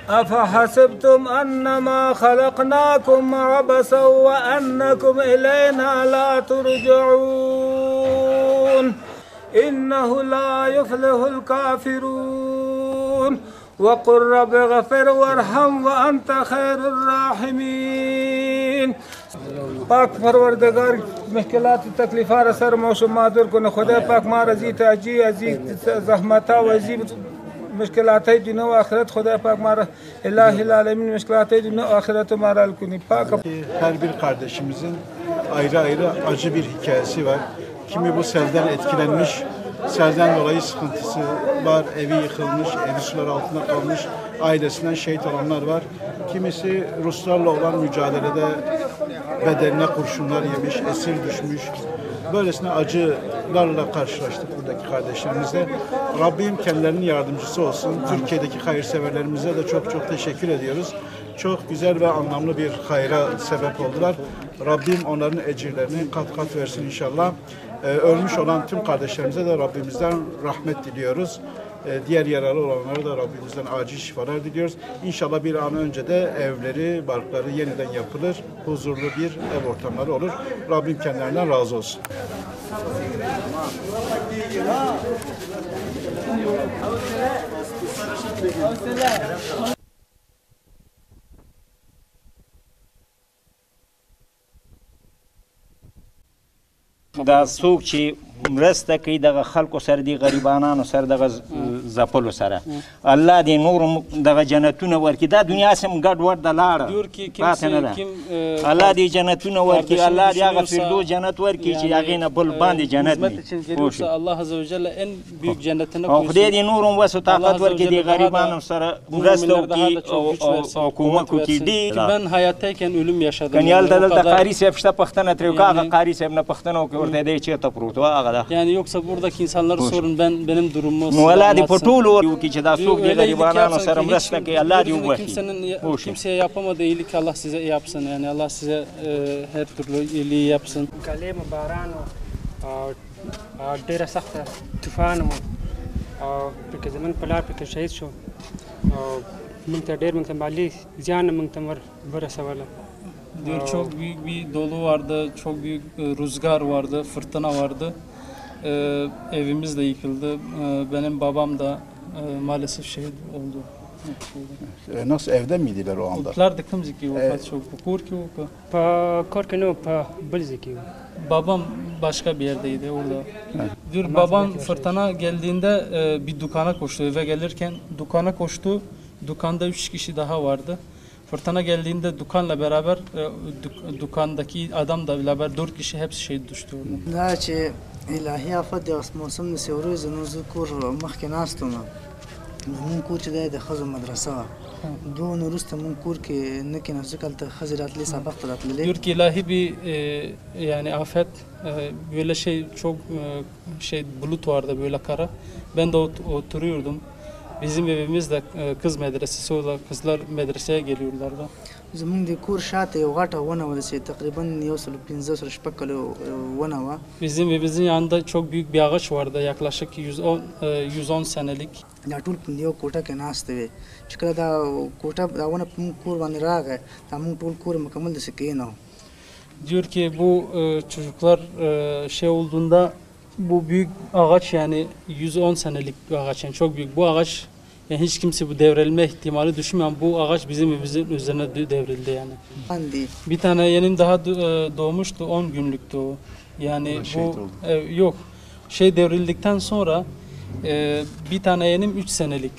أفحسبتم أنما خلقناكم عبثا وأنكم إلينا لا ترجعون إنه لا يفلح الكافرون وقل رب اغفر وارحم وأنت خير الراحمين. پاک پروردگار مشکلات و تکلیفات سر موشو مادر کنه. خدا پاک ما رزی تاجی ازی زحمتا و ازی مشکلات دنیا و آخرت. خدا پاک ما ilahi alemin müşkilat dünya ahireti maral kuni. Her bir kardeşimizin ayrı ayrı acı bir hikayesi var. Kimi bu selden etkilenmiş, selden dolayı sıkıntısı var, evi yıkılmış, evi sular altında kalmış, ailesinden şehit olanlar var. Kimisi Ruslarla olan mücadelede bedeline kurşunlar yemiş, esir düşmüş. Böylesine acılarla karşılaştık buradaki kardeşlerimizle. Rabbim kendilerinin yardımcısı olsun. Türkiye'deki hayırseverlerimize de çok çok teşekkür ediyoruz. Çok güzel ve anlamlı bir hayra sebep oldular. Rabbim onların ecirlerini kat kat versin inşallah. Ölmüş olan tüm kardeşlerimize de Rabbimizden rahmet diliyoruz. Diğer yaralı olanlara da Rabbimizden acil şifalar diliyoruz. İnşallah bir an önce de evleri, barkları yeniden yapılır. Huzurlu bir ev ortamları olur. Rabbim kendilerinden razı olsun. دا څوک چې مرسته کوي دغه خلکو سره دي غریبانانو سره دغه ځپلو سره الله دې نور دغه جنتونه ورکړي. دا دنیا سم ګډ وډ د لاړه پاتې نه ده. الله دې جنتونه ورکړي. الله دې هغه فردوس جنت ورکړي چې هغې نه بل باندې جنت وي. او خدای دې نور هم وس و طاقت ورکړي دې غریبانو سره مرسته وکړي او کومک وکړي. ډېر کنې هلته دلته قاري صاحب شته پوښتنه ترې وکړه. هغه قاري صاحب نه پوښتنه وکړې ورته دی چېرته پروت و هغه ده. Yani yoksa buradaki insanlara sorun benim durumumu. Valla di po ټولو وکړي چې دا څوک دې غریبانانو سره مرسته کوي. الله دې وبخښي. Kimseye yapamadığı iyilik Allah size yapsın. Yani Allah size her türlü iyiliği yapsın. Kalem baran ډېره سخته طوفان و او پکې زمون پلار پکې شهید شو او موږ ته ډېر موږ ته مالي زیان موږ ته ورسوله. Diyor çok büyük bir dolu vardı, çok büyük rüzgar vardı, fırtına vardı. Evimiz de yıkıldı. Benim babam da maalesef şehit oldu. Nasıl evde miydiler o anda? Plar dıkım zeki vefat çok. Kur ki o. Pa kor ki no pa bul zeki. Babam başka bir yerdeydi orada. Diyor babam fırtına geldiğinde bir dükkana koştu. Eve gelirken dükkana koştu. Dükkanda 3 kişi daha vardı. Fırtına geldiğinde dükkanla beraber dükkandaki adam da beraber 4 kişi hepsi şehit düştü orada. Da چې الهي آفت د موسم د سیوري زنو ذکر مخکې ناستو نو مون کور چې د خزو مدرسه دون وروسته مون کور کې نه کې نزدیکل ته خزراتلی سبق تراتلی. Diyor ki ilahi bir yani afet böyle çok bulut vardı böyle kara. Ben de oturuyordum. Bizim evimizde kız medresesi o da kızlar medreseye geliyorlardı. زمونږ د کور شاته یو غټه ونه وه چې تقریبا 150 کلو ونه وه. Bizim evimizin yanında çok büyük bir ağaç vardı yaklaşık 110 senelik. دا ټول په یو کوټه کې ناست وي چې کله دا کوټه دا ونه په کور باندې راغی دا موږ ټول کور مکمل داسې کېنو. Diyor ki bu çocuklar olduğunda bu büyük ağaç yani 110 senelik bir ağaç yani çok büyük bu ağaç. Yani hiç kimse bu devrilme ihtimali düşünmüyor. Bu ağaç bizim evimizin üzerine devrildi yani. Bir tane yeğenim daha doğmuştu, 10 günlüktü o. Yani bu yok. Devrildikten sonra bir tane yeğenim 3 senelik.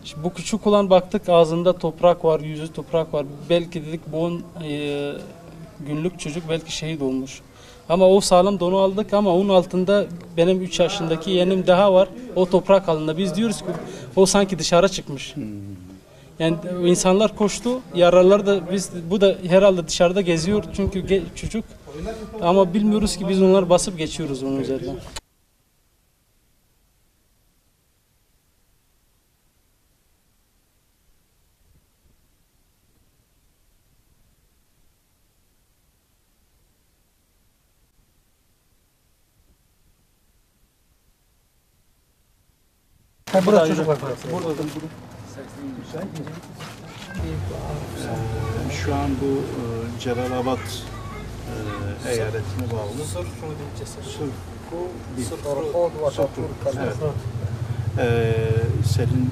Şimdi bu küçük olan baktık ağzında toprak var, yüzü toprak var. Belki dedik bu 10 günlük çocuk belki şehit olmuş. Ama o sağlam donu aldık ama onun altında benim 3 yaşındaki yeğenim daha var. O toprak altında. Biz diyoruz ki o sanki dışarı çıkmış. Yani insanlar koştu. Yaralılar da bu da herhalde dışarıda geziyor çünkü çocuk. Ama bilmiyoruz ki biz onları basıp geçiyoruz onun üzerinden. Burada çocuk var. Burada. Şu an bu Celalabad eyaletine bağlı. Evet. Selin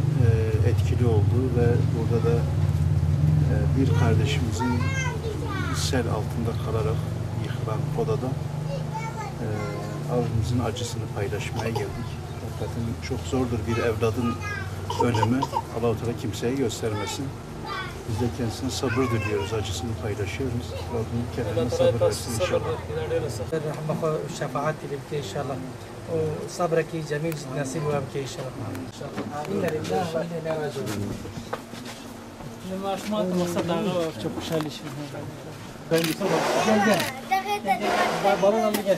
etkili olduğu ve burada da bir kardeşimizin sel altında kalarak yıkılan odada abimizin acısını paylaşmaya geldik. Hakikaten çok zordur bir evladın ölümü. Allah-u Teala kimseye göstermesin. Biz de kendisine sabır diliyoruz, acısını paylaşıyoruz. Rabbim kendine sabır versin inşallah. رحمة شفاعتي لك إن شاء الله وصبرك جميل نصيب وابك إن شاء الله إنا لله وإنا إليه راجعون Maaşıma atmasa daha çok güzel işim. gel balon aldı gelsin